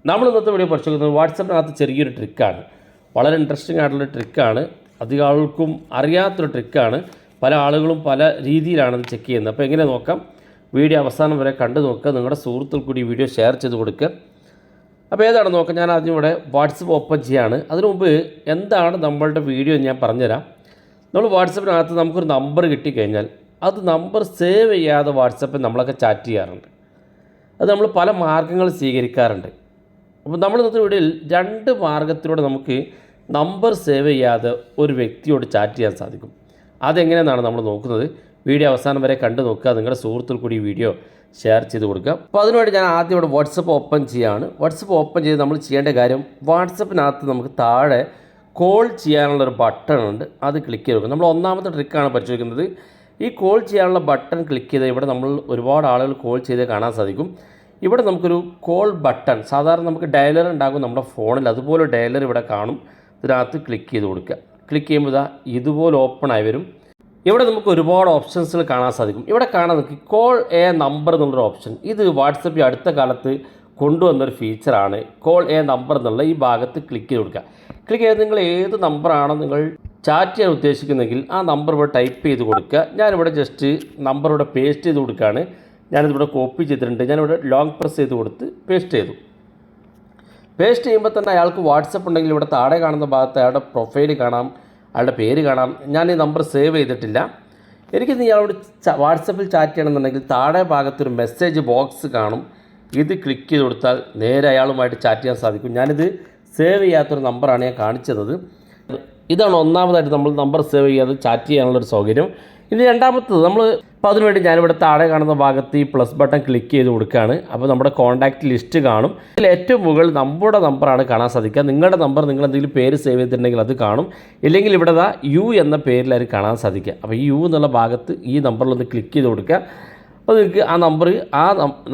നമ്മൾ ഇന്നത്തെ വീഡിയോ പഠിച്ചിരിക്കുന്നത് വാട്സപ്പിനകത്ത് ചെറിയൊരു ട്രിക്കാണ്. വളരെ ഇൻട്രസ്റ്റിംഗ് ആയിട്ടുള്ള ട്രിക്കാണ്. അധികം ആൾക്കും അറിയാത്തൊരു ട്രിക്കാണ്. പല ആളുകളും പല രീതിയിലാണ് ഇത് ചെക്ക് ചെയ്യുന്നത്. അപ്പോൾ എങ്ങനെ നോക്കാം, വീഡിയോ അവസാനം വരെ കണ്ടു നോക്കുക. നിങ്ങളുടെ സുഹൃത്തുക്കൾ കൂടി വീഡിയോ ഷെയർ ചെയ്ത് കൊടുക്കുക. അപ്പോൾ ഏതാണ് നോക്കാം. ഞാൻ ആദ്യം ഇവിടെ വാട്സപ്പ് ഓപ്പൺ ചെയ്യുകയാണ്. അതിനു മുമ്പ് എന്താണ് നമ്മളുടെ വീഡിയോ ഞാൻ പറഞ്ഞുതരാം. നമ്മൾ വാട്സപ്പിനകത്ത് നമുക്കൊരു നമ്പർ കിട്ടിക്കഴിഞ്ഞാൽ അത് നമ്പർ സേവ് ചെയ്യാതെ വാട്സപ്പിൽ നമ്മളൊക്കെ ചാറ്റ് ചെയ്യാറുണ്ട്. അത് നമ്മൾ പല മാർഗ്ഗങ്ങൾ സ്വീകരിക്കാറുണ്ട്. അപ്പോൾ നമ്മൾ ഇന്നത്തെ വീഡിയോയിൽ 2 മാർഗ്ഗത്തിലൂടെ നമുക്ക് നമ്പർ സേവ് ചെയ്യാതെ ഒരു വ്യക്തിയോട് ചാറ്റ് ചെയ്യാൻ സാധിക്കും. അതെങ്ങനെയെന്നാണ് നമ്മൾ നോക്കുന്നത്. വീഡിയോ അവസാനം വരെ കണ്ടു നോക്കുക. നിങ്ങളുടെ സുഹൃത്തുക്കൾ കൂടി വീഡിയോ ഷെയർ ചെയ്ത് കൊടുക്കുക. അപ്പോൾ അതിനുവേണ്ടി ഞാൻ ആദ്യം ഇവിടെ വാട്സപ്പ് ഓപ്പൺ ചെയ്യുകയാണ്. വാട്സപ്പ് ഓപ്പൺ ചെയ്ത് നമ്മൾ ചെയ്യേണ്ട കാര്യം, വാട്സപ്പിനകത്ത് നമുക്ക് താഴെ കോൾ ചെയ്യാനുള്ളൊരു ബട്ടൺ ഉണ്ട്. അത് ക്ലിക്ക് ചെയ്ത് കൊടുക്കുക. നമ്മൾ ഒന്നാമത്തെ ട്രിക്കാണ് പരിശോധിക്കുന്നത്. ഈ കോൾ ചെയ്യാനുള്ള ബട്ടൺ ക്ലിക്ക് ചെയ്ത് ഇവിടെ നമ്മൾ ഒരുപാട് ആളുകൾ കോൾ ചെയ്ത് കാണാൻ സാധിക്കും. ഇവിടെ നമുക്കൊരു കോൾ ബട്ടൺ, സാധാരണ നമുക്ക് ഡയലർ ഉണ്ടാകും നമ്മുടെ ഫോണിൽ, അതുപോലെ ഡയലർ ഇവിടെ കാണും. ഇതിനകത്ത് ക്ലിക്ക് ചെയ്ത് കൊടുക്കുക. ക്ലിക്ക് ചെയ്യുമ്പോൾ ഇതുപോലെ ഓപ്പൺ ആയി വരും. ഇവിടെ നമുക്ക് ഒരുപാട് ഓപ്ഷൻസുകൾ കാണാൻ സാധിക്കും. ഇവിടെ കാണാൻ നമുക്ക് കോൾ എ നമ്പർ എന്നുള്ളൊരു ഓപ്ഷൻ. ഇത് വാട്സപ്പിൽ അടുത്ത കാലത്ത് കൊണ്ടുവന്നൊരു ഫീച്ചറാണ്. കോൾ എ നമ്പർ എന്നുള്ള ഈ ഭാഗത്ത് ക്ലിക്ക് ചെയ്ത് കൊടുക്കുക. ക്ലിക്ക് ചെയ്ത് നിങ്ങൾ ഏത് നമ്പറാണോ നിങ്ങൾ ചാറ്റ് ചെയ്യാൻ ഉദ്ദേശിക്കുന്നെങ്കിൽ ആ നമ്പർ ഇവിടെ ടൈപ്പ് ചെയ്ത് കൊടുക്കുക. ഞാനിവിടെ ജസ്റ്റ് നമ്പർ ഇവിടെ പേസ്റ്റ് ചെയ്ത് കൊടുക്കുകയാണ്. ഞാനിതിവിടെ കോപ്പി ചെയ്തിട്ടുണ്ട്. ഞാനിവിടെ ലോങ് പ്രസ് ചെയ്ത് കൊടുത്ത് പേസ്റ്റ് ചെയ്തു. പേസ്റ്റ് ചെയ്യുമ്പോൾ തന്നെ അയാൾക്ക് വാട്സപ്പ് ഉണ്ടെങ്കിൽ ഇവിടെ താഴെ കാണുന്ന ഭാഗത്ത് അയാളുടെ പ്രൊഫൈൽ കാണാം, അയാളുടെ പേര് കാണാം. ഞാൻ ഈ നമ്പർ സേവ് ചെയ്തിട്ടില്ല. എനിക്കിന്ന് ഇയാളോട് വാട്സപ്പിൽ ചാറ്റ് ചെയ്യണമെന്നുണ്ടെങ്കിൽ താഴെ ഭാഗത്തൊരു മെസ്സേജ് ബോക്സ് കാണും. ഇത് ക്ലിക്ക് ചെയ്ത് കൊടുത്താൽ നേരെ അയാളുമായിട്ട് ചാറ്റ് ചെയ്യാൻ സാധിക്കും. ഞാനിത് സേവ് ചെയ്യാത്തൊരു നമ്പറാണ് ഞാൻ കാണിച്ചത്. ഇതാണ് ഒന്നാമതായിട്ട് നമ്മൾ നമ്പർ സേവ് ചെയ്യാതെ ചാറ്റ് ചെയ്യാനുള്ളൊരു സൗകര്യം. ഇനി രണ്ടാമത്തത്, നമ്മൾ അപ്പോൾ അതിനുവേണ്ടി ഞാനിവിടെ താഴെ കാണുന്ന ഭാഗത്ത് ഈ പ്ലസ് ബട്ടൺ ക്ലിക്ക് ചെയ്ത് കൊടുക്കുകയാണ്. അപ്പോൾ നമ്മുടെ കോൺടാക്റ്റ് ലിസ്റ്റ് കാണും. ഇതിൽ ഏറ്റവും മുകളിൽ നമ്മുടെ നമ്പറാണ് കാണാൻ സാധിക്കുക. നിങ്ങളുടെ നമ്പർ നിങ്ങൾ എന്തെങ്കിലും പേര് സേവ് ചെയ്തിട്ടുണ്ടെങ്കിൽ അത് കാണും. ഇല്ലെങ്കിൽ ഇവിടെ യു എന്ന പേരിലായിരിക്കും കാണാൻ സാധിക്കുക. അപ്പോൾ ഈ യു എന്നുള്ള ഭാഗത്ത് ഈ നമ്പറിലൊന്ന് ക്ലിക്ക് ചെയ്ത് കൊടുക്കുക. അപ്പോൾ നിങ്ങൾക്ക് ആ നമ്പർ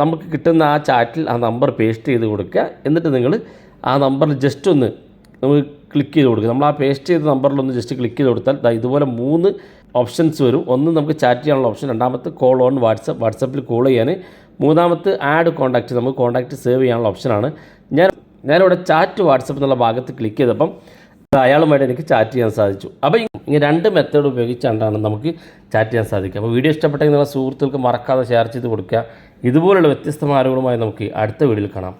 നമുക്ക് കിട്ടുന്ന ആ ചാറ്റിൽ ആ നമ്പർ പേസ്റ്റ് ചെയ്ത് കൊടുക്കുക. എന്നിട്ട് നിങ്ങൾ ആ നമ്പറിൽ ജസ്റ്റ് ഒന്ന് നമുക്ക് ക്ലിക്ക് ചെയ്ത് കൊടുക്കുക. നമ്മൾ ആ പേസ്റ്റ് ചെയ്ത നമ്പറിലൊന്ന് ജസ്റ്റ് ക്ലിക്ക് ചെയ്ത് കൊടുത്താൽ ഇതുപോലെ 3 ഓപ്ഷൻസ് വരും. ഒന്ന് നമുക്ക് ചാറ്റ് ചെയ്യാനുള്ള ഓപ്ഷൻ, രണ്ടാമത്തെ കോൾ ഓൺ വാട്സപ്പിൽ കോൾ ചെയ്യാൻ, മൂന്നാമത്തെ ആഡ് കോൺടാക്റ്റ്, നമുക്ക് കോൺടാക്റ്റ് സേവ് ചെയ്യാനുള്ള ഓപ്ഷനാണ്. ഞാനിവിടെ ചാറ്റ് വാട്സപ്പ് എന്നുള്ള ഭാഗത്ത് ക്ലിക്ക് ചെയ്തപ്പം അയാളുമായിട്ട് എനിക്ക് ചാറ്റ് ചെയ്യാൻ സാധിച്ചു. അപ്പോൾ ഇങ്ങനെ 2 മെത്തേഡ് ഉപയോഗിച്ചാണ് നമുക്ക് ചാറ്റ് ചെയ്യാൻ സാധിക്കുക. അപ്പോൾ വീഡിയോ ഇഷ്ടപ്പെട്ടെങ്കിൽ നിങ്ങളുടെ സുഹൃത്തുക്കൾക്ക് മറക്കാതെ ഷെയർ ചെയ്ത് കൊടുക്കുക. ഇതുപോലുള്ള വ്യത്യസ്തമായ അറിവുകളുമായി നമുക്ക് അടുത്ത വീഡിയോയിൽ കാണാം.